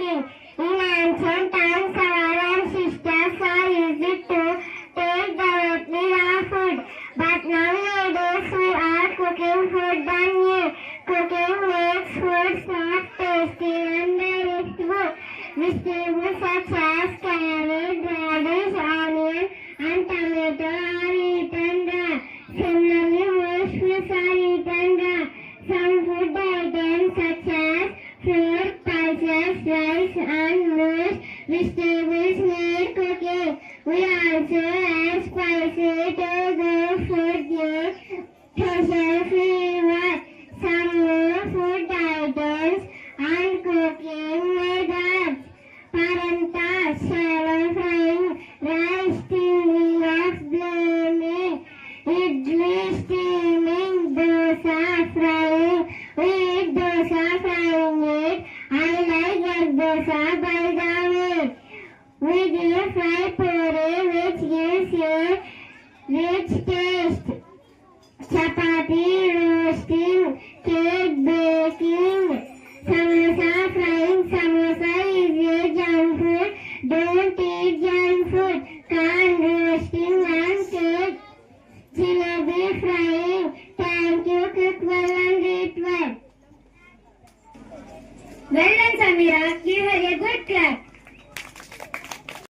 cooking. In ancient times, our ancestors were used to take directly raw food. But nowadays, we are cooking food done here. Cooking makes food soft, tasty, and digestible. Vegetables such as carrot, radish, onion, and tomato are eaten raw. Similarly, most fish are eaten raw. Some food items such as fruit, pulses, rice, and nuts, vegetables need cooking. We also add spices to the food give special flavor. Some more food items and cooking methods. Paranta, shallow frying, rice steaming of blaming, idli steaming, dosa frying. We eat dosa frying it. I like egg dosa by the way. We deep fry puri which gives a rich taste. Chapati roasting, cake baking, samosa frying. Samosa is a junk food. Don't eat junk food. Corn roasting and cake. Jalebi frying. Thank you. Cook well and eat well. Well done, Samira.